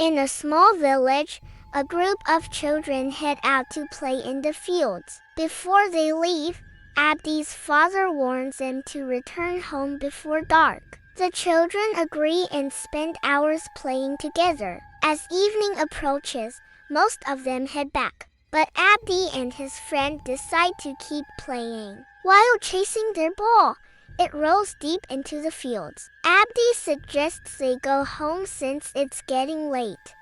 In a small village, a group of children head out to play in the fields. Before they leave, Abdi's father warns them to return home before dark. The children agree and spend hours playing together. As evening approaches, most of them head back, but Abdi and his friend decide to keep playing. While chasing their ball, it rolls deep into the fields. Abdi suggests they go home since it's getting late,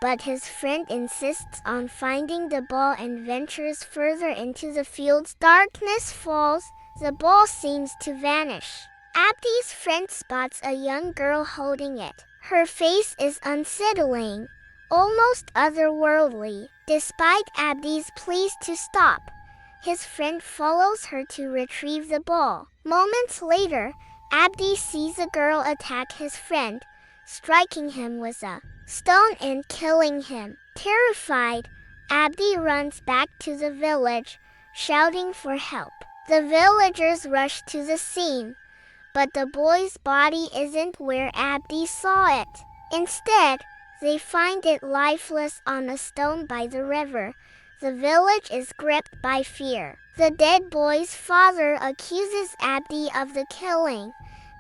but his friend insists on finding the ball and ventures further into the fields. Darkness falls, the ball seems to vanish. Abdi's friend spots a young girl holding it. Her face is unsettling, almost otherworldly. Despite Abdi's pleas to stop, his friend follows her to retrieve the ball. Moments later, Abdi sees a girl attack his friend, striking him with a stone and killing him. Terrified, Abdi runs back to the village, shouting for help. The villagers rush to the scene, but the boy's body isn't where Abdi saw it. Instead, they find it lifeless on a stone by the river. The village is gripped by fear. The dead boy's father accuses Abdi of the killing,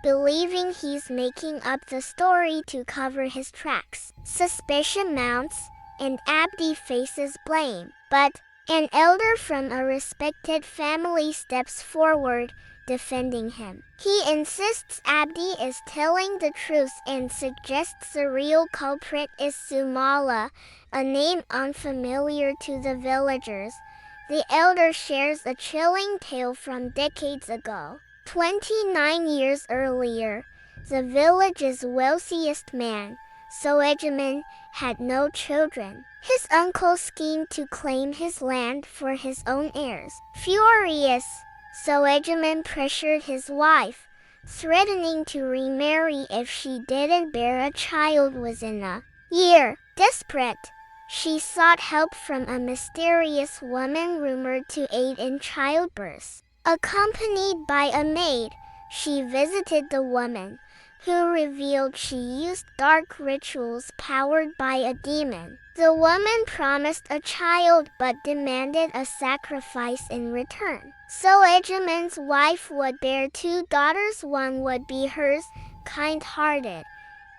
believing he's making up the story to cover his tracks. Suspicion mounts, and Abdi faces blame. But an elder from a respected family steps forward, defending him. He insists Abdi is telling the truth and suggests the real culprit is Sumala, a name unfamiliar to the villagers. The elder shares a chilling tale from decades ago. 29 years earlier, the village's wealthiest man, Soejaman, had no children. His uncle schemed to claim his land for his own heirs. Furious, Soejaman pressured his wife, threatening to remarry if she didn't bear a child within a year. Desperate, she sought help from a mysterious woman rumored to aid in childbirth. Accompanied by a maid, she visited the woman, who revealed she used dark rituals powered by a demon. The woman promised a child but demanded a sacrifice in return. Soejaman's wife would bear 2 daughters. One would be hers, kind-hearted,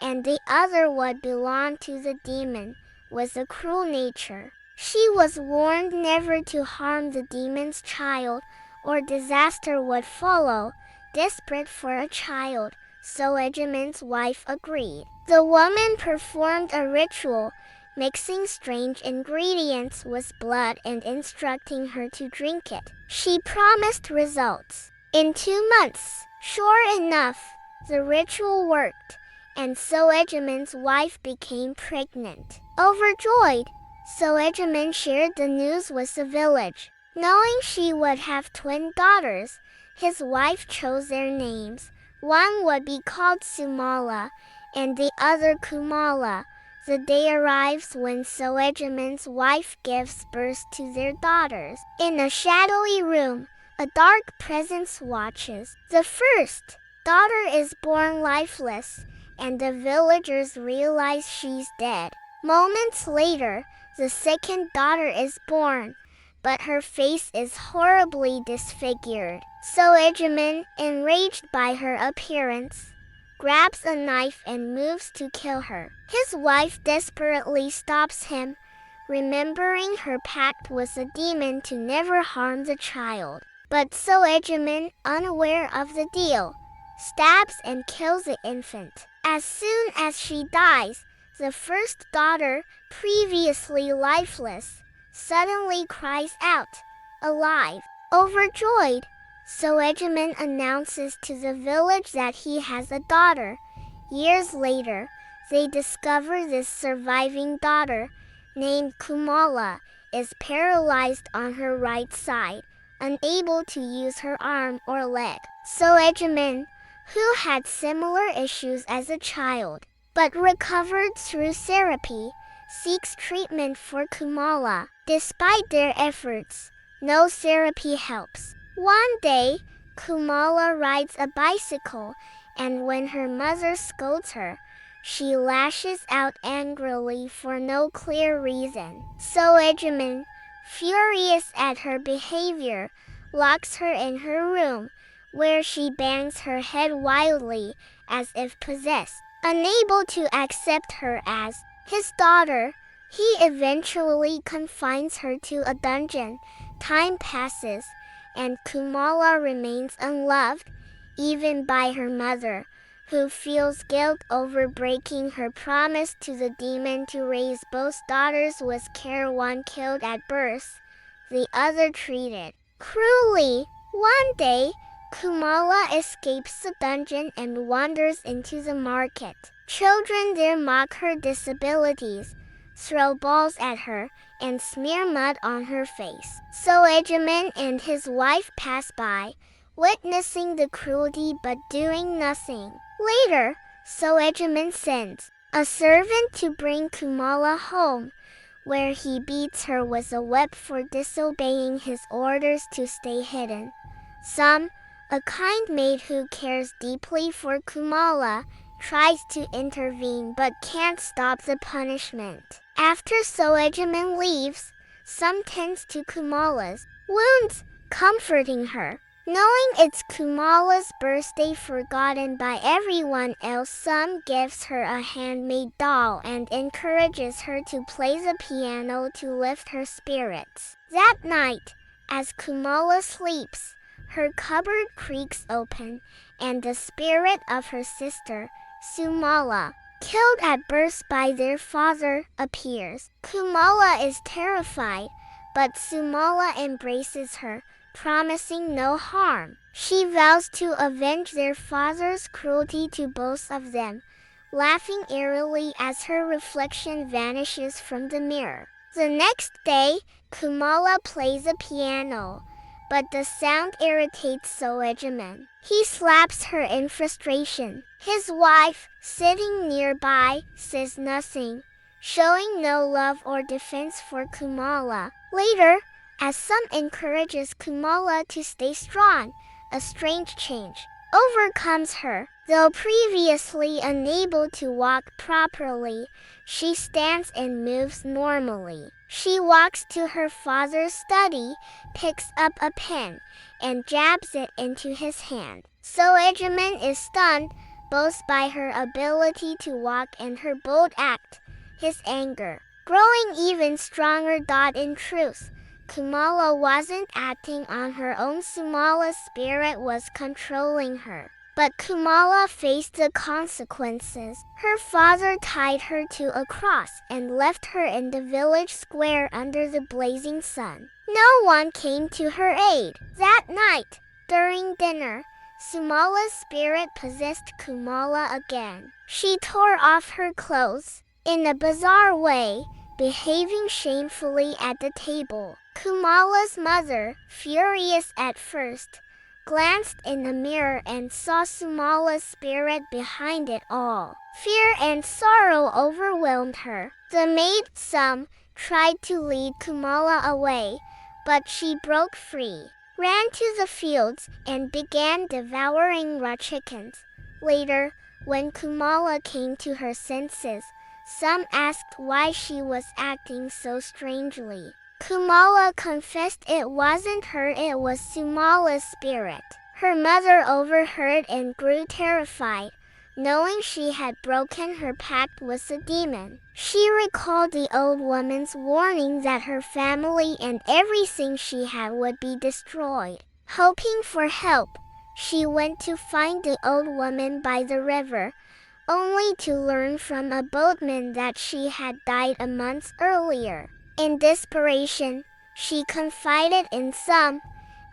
and the other would belong to the demon, with a cruel nature. She was warned never to harm the demon's child, or disaster would follow. Desperate for a child, Soejaman's wife agreed. The woman performed a ritual, mixing strange ingredients with blood and instructing her to drink it. She promised results in 2 months. Sure enough, the ritual worked, and Soejaman's wife became pregnant. Overjoyed, Soejaman shared the news with the village. Knowing she would have twin daughters, his wife chose their names. One would be called Sumala, and the other Kumala. The day arrives when Soejaman's wife gives birth to their daughters. In a shadowy room, a dark presence watches. The first daughter is born lifeless, and the villagers realize she's dead. Moments later, the second daughter is born, but her face is horribly disfigured. Soejaman, enraged by her appearance, grabs a knife and moves to kill her. His wife desperately stops him, remembering her pact with the demon to never harm the child. But Soejaman, unaware of the deal, stabs and kills the infant. As soon as she dies, the first daughter, previously lifeless, suddenly cries out, alive. Overjoyed, Soejaman announces to the village that he has a daughter. Years later, they discover this surviving daughter, named Kumala, is paralyzed on her right side, unable to use her arm or leg. Soejaman, who had similar issues as a child, but recovered through therapy, seeks treatment for Kumala. Despite their efforts, no therapy helps. One day, Kumala rides a bicycle, and when her mother scolds her, she lashes out angrily for no clear reason. Soejaman, furious at her behavior, locks her in her room, where she bangs her head wildly, as if possessed. Unable to accept her as his daughter, he eventually confines her to a dungeon. Time passes, and Sumala remains unloved, even by her mother, who feels guilt over breaking her promise to the demon to raise both daughters with care, one killed at birth, the other treated cruelly. One day, Sumala escapes the dungeon and wanders into the market. Children there mock her disabilities, throw balls at her, and smear mud on her face. Soejaman and his wife pass by, witnessing the cruelty but doing nothing. Later, Soejaman sends a servant to bring Sumala home, where he beats her with a whip for disobeying his orders to stay hidden. A kind maid who cares deeply for Sumala, tries to intervene but can't stop the punishment. After Soejaman leaves, tends to Sumala's wounds, comforting her. Knowing it's Sumala's birthday forgotten by everyone else, gives her a handmade doll and encourages her to play the piano to lift her spirits. That night, as Sumala sleeps, her cupboard creaks open, and the spirit of her sister, Sumala, killed at birth by their father, appears. Sumala is terrified, but Sumala embraces her, promising no harm. She vows to avenge their father's cruelty to both of them, laughing eerily as her reflection vanishes from the mirror. The next day, Sumala plays the piano, but the sound irritates Soejaman. He slaps her in frustration. His wife, sitting nearby, says nothing, showing no love or defense for Sumala. Later, as encourages Sumala to stay strong, a strange change overcomes her. Though previously unable to walk properly, she stands and moves normally. She walks to her father's study, picks up a pen, and jabs it into his hand. Soejaman is stunned, both by her ability to walk and her bold act, his anger growing even stronger. In truth, Sumala wasn't acting on her own. Sumala's spirit was controlling her. But Sumala faced the consequences. Her father tied her to a cross and left her in the village square under the blazing sun. No one came to her aid. That night, during dinner, Sumala's spirit possessed Sumala again. She tore off her clothes, in a bizarre way, behaving shamefully at the table. Sumala's mother, furious at first, glanced in the mirror and saw Sumala's spirit behind it all. Fear and sorrow overwhelmed her. The maid, tried to lead Sumala away, but she broke free, ran to the fields, and began devouring raw chickens. Later, when Sumala came to her senses, some asked why she was acting so strangely. Sumala confessed it wasn't her, it was Sumala's spirit. Her mother overheard and grew terrified, knowing she had broken her pact with the demon. She recalled the old woman's warning that her family and everything she had would be destroyed. Hoping for help, she went to find the old woman by the river, only to learn from a boatman that she had died a month earlier. In desperation, she confided in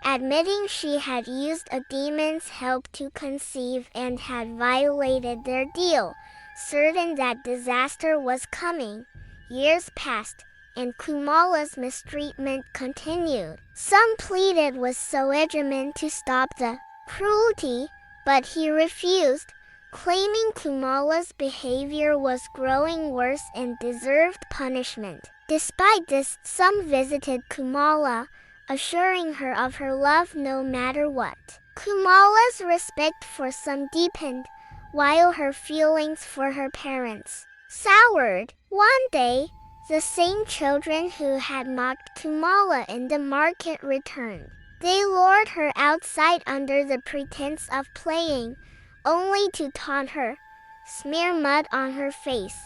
admitting she had used a demon's help to conceive and had violated their deal. Certain that disaster was coming, years passed, and Sumala's mistreatment continued. Some pleaded with Soejaman to stop the cruelty, but he refused, claiming Sumala's behavior was growing worse and deserved punishment. Despite this, some visited Sumala, assuring her of her love no matter what. Sumala's respect for some deepened, while her feelings for her parents soured. One day, the same children who had mocked Sumala in the market returned. They lured her outside under the pretense of playing, only to taunt her, smear mud on her face,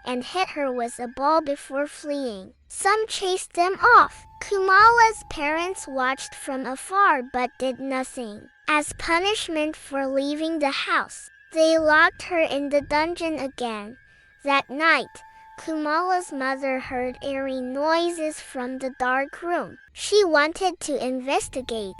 and hit her with a ball before fleeing. Some chased them off. Sumala's parents watched from afar but did nothing. As punishment for leaving the house, they locked her in the dungeon again. That night, Sumala's mother heard eerie noises from the dark room. She wanted to investigate,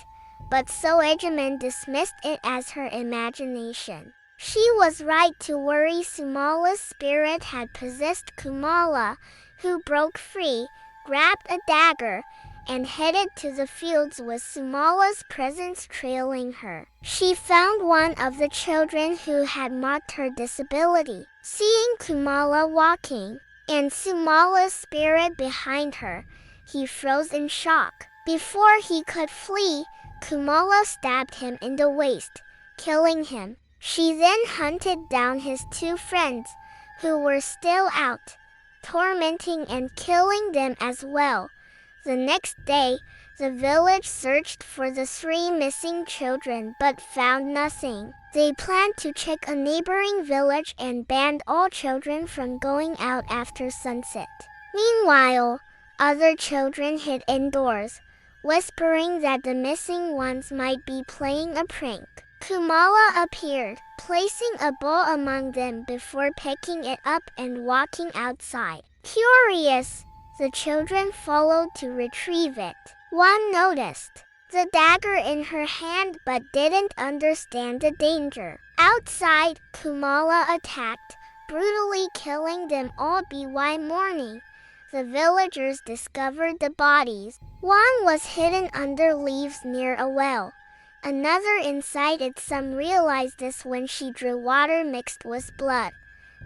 but Soejaman dismissed it as her imagination. She was right to worry. Sumala's spirit had possessed Sumala, who broke free, grabbed a dagger, and headed to the fields with Sumala's presence trailing her. She found one of the children who had mocked her disability. Seeing Sumala walking, and Sumala's spirit behind her, he froze in shock. Before he could flee, Sumala stabbed him in the waist, killing him. She then hunted down his two friends, who were still out, tormenting and killing them as well. The next day, the village searched for the three missing children but found nothing. They planned to check a neighboring village and banned all children from going out after sunset. Meanwhile, other children hid indoors, whispering that the missing ones might be playing a prank. Sumala appeared, placing a ball among them before picking it up and walking outside. Curious, the children followed to retrieve it. One noticed the dagger in her hand but didn't understand the danger. Outside, Sumala attacked, brutally killing them all. By morning, the villagers discovered the bodies. One was hidden under leaves near a well, another inside it. Some realized this when she drew water mixed with blood.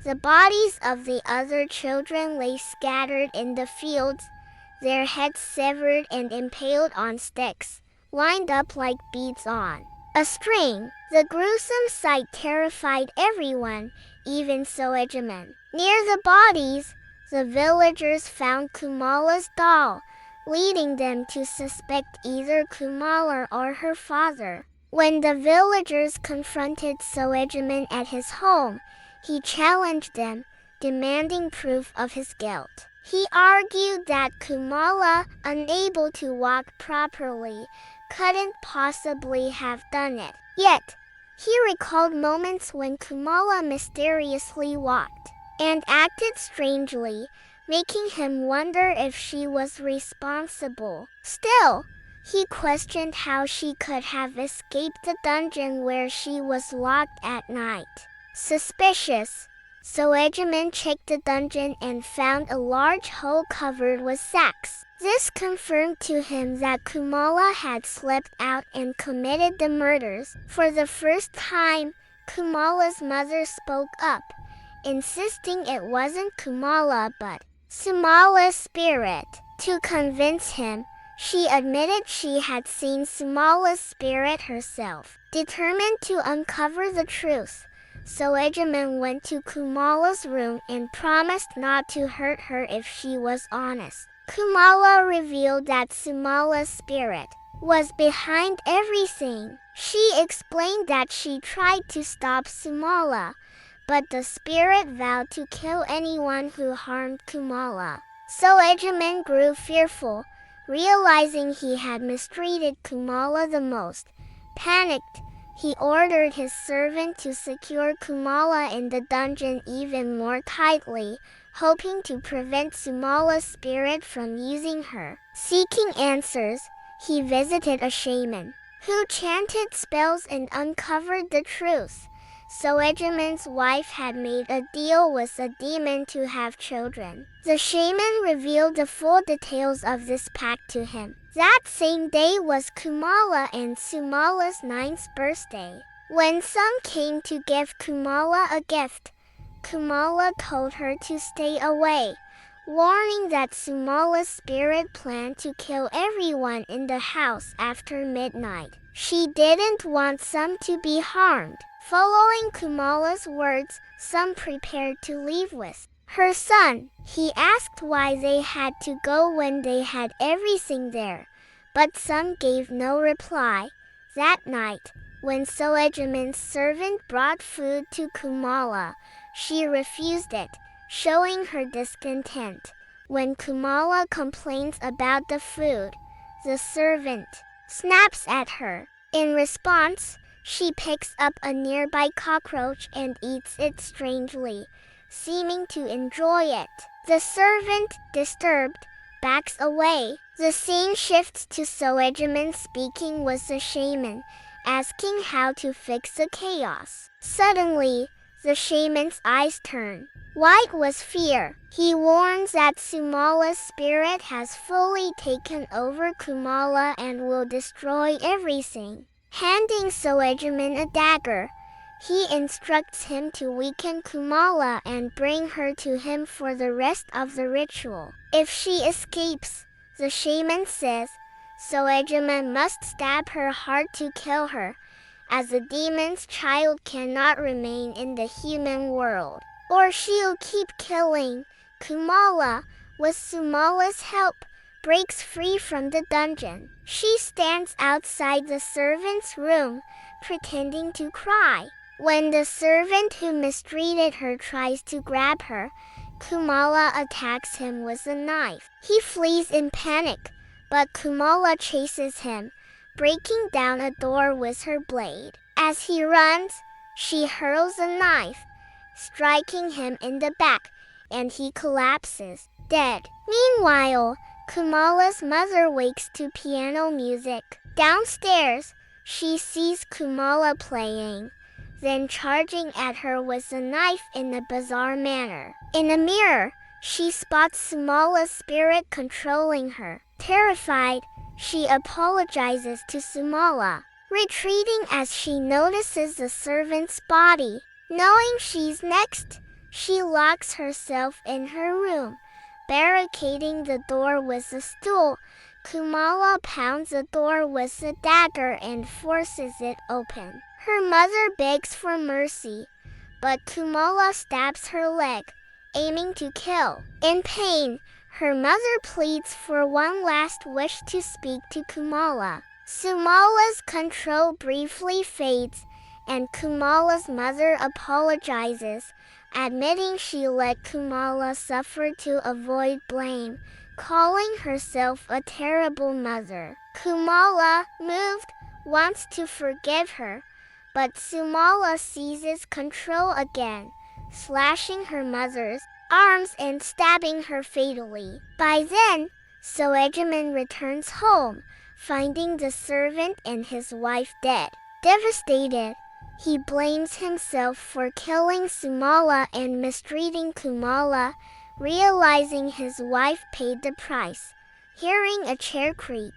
The bodies of the other children lay scattered in the fields, their heads severed and impaled on sticks, lined up like beads on a string. The gruesome sight terrified everyone, even Soejaman. Near the bodies, the villagers found Sumala's doll, leading them to suspect either Sumala or her father. When the villagers confronted Soejaman at his home, he challenged them, demanding proof of his guilt. He argued that Sumala, unable to walk properly, couldn't possibly have done it. Yet, he recalled moments when Sumala mysteriously walked and acted strangely, making him wonder if she was responsible. Still, he questioned how she could have escaped the dungeon where she was locked at night. Suspicious, Soejaman checked the dungeon and found a large hole covered with sacks. This confirmed to him that Sumala had slipped out and committed the murders. For the first time, Sumala's mother spoke up, insisting it wasn't Sumala but Sumala's spirit. To convince him, she admitted she had seen Sumala's spirit herself. Determined to uncover the truth, Soejaman went to Sumala's room and promised not to hurt her if she was honest. Sumala revealed that Sumala's spirit was behind everything. She explained that she tried to stop Sumala, but the spirit vowed to kill anyone who harmed Sumala. Soejaman grew fearful, realizing he had mistreated Sumala the most. Panicked, he ordered his servant to secure Sumala in the dungeon even more tightly, hoping to prevent Sumala's spirit from using her. Seeking answers, he visited a shaman, who chanted spells and uncovered the truth. Soejaman's wife had made a deal with a demon to have children. The shaman revealed the full details of this pact to him. That same day was Sumala and Sumala's 9th birthday. When some came to give Sumala a gift, Sumala told her to stay away, warning that Sumala's spirit planned to kill everyone in the house after midnight. She didn't want some to be harmed. Following Kumala's words, Sum prepared to leave with her son. He asked why they had to go when they had everything there, but Sum gave no reply. That night, when Soejaman's servant brought food to Kumala, she refused it, showing her discontent. When Kumala complains about the food, the servant snaps at her. In response, she picks up a nearby cockroach and eats it strangely, seeming to enjoy it. The servant, disturbed, backs away. The scene shifts to Soejaman speaking with the shaman, asking how to fix the chaos. Suddenly, the shaman's eyes turn white with fear. He warns that Sumala's spirit has fully taken over Kumala and will destroy everything. Handing Soejaman a dagger, he instructs him to weaken Kumala and bring her to him for the rest of the ritual. If she escapes, the shaman says, Soejaman must stab her heart to kill her, as the demon's child cannot remain in the human world, or she'll keep killing. Kumala, with Sumala's help, breaks free from the dungeon. She stands outside the servant's room, pretending to cry. When the servant who mistreated her tries to grab her, Kumala attacks him with a knife. He flees in panic, but Kumala chases him, breaking down a door with her blade. As he runs, she hurls a knife, striking him in the back, and he collapses, dead. Meanwhile, Kumala's mother wakes to piano music. Downstairs, she sees Kumala playing, then charging at her with a knife in a bizarre manner. In a mirror, she spots Sumala's spirit controlling her. Terrified, she apologizes to Sumala, retreating as she notices the servant's body. Knowing she's next, she locks herself in her room, barricading the door with a stool. Kumala pounds the door with a dagger and forces it open. Her mother begs for mercy, but Kumala stabs her leg, aiming to kill. In pain, her mother pleads for one last wish to speak to Kumala. Sumala's control briefly fades, and Kumala's mother apologizes, admitting she let Kumala suffer to avoid blame, calling herself a terrible mother. Kumala, moved, wants to forgive her, but Sumala seizes control again, slashing her mother's arms and stabbing her fatally. By then, Soejaman returns home, finding the servant and his wife dead. Devastated, he blames himself for killing Sumala and mistreating Kumala, realizing his wife paid the price. Hearing a chair creak,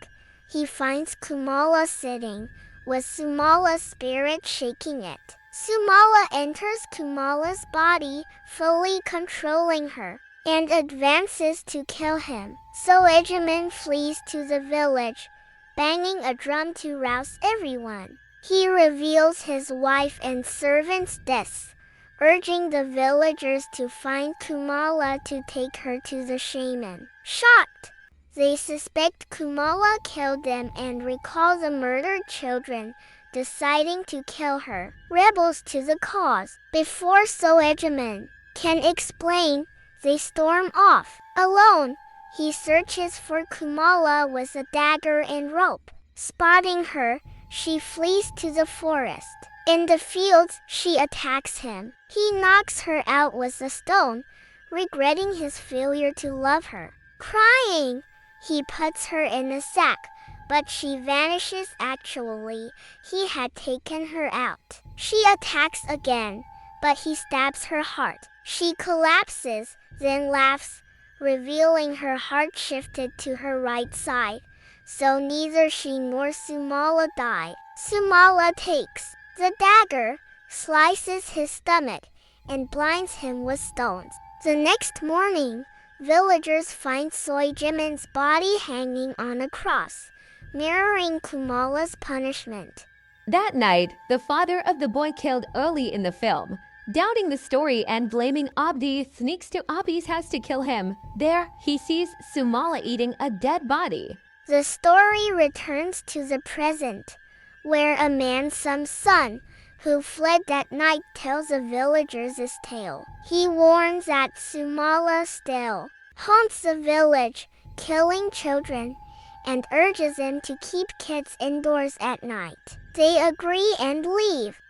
he finds Kumala sitting, with Sumala's spirit shaking it. Sumala enters Kumala's body, fully controlling her, and advances to kill him. Soejaman flees to the village, banging a drum to rouse everyone. He reveals his wife and servant's deaths, urging the villagers to find Kumala to take her to the shaman. Shocked, they suspect Kumala killed them and recall the murdered children, deciding to kill her. Rebels to the cause. Before Soejaman can explain, they storm off. Alone, he searches for Kumala with a dagger and rope. Spotting her, she flees to the forest. In the fields, she attacks him. He knocks her out with a stone, regretting his failure to love her. Crying, he puts her in a sack, but she vanishes. Actually, he had taken her out. She attacks again, but he stabs her heart. She collapses, then laughs, revealing her heart shifted to her right side, so neither she nor Sumala died. Sumala takes the dagger, slices his stomach, and blinds him with stones. The next morning, villagers find Soejaman's body hanging on a cross, mirroring Kumala's punishment. That night, the father of the boy killed early in the film, doubting the story and blaming Abdi, sneaks to Abdi's house to kill him. There, he sees Sumala eating a dead body. The story returns to the present, where a man's son, who fled that night, tells the villagers this tale. He warns that Sumala still haunts the village, killing children, and urges them to keep kids indoors at night. They agree and leave.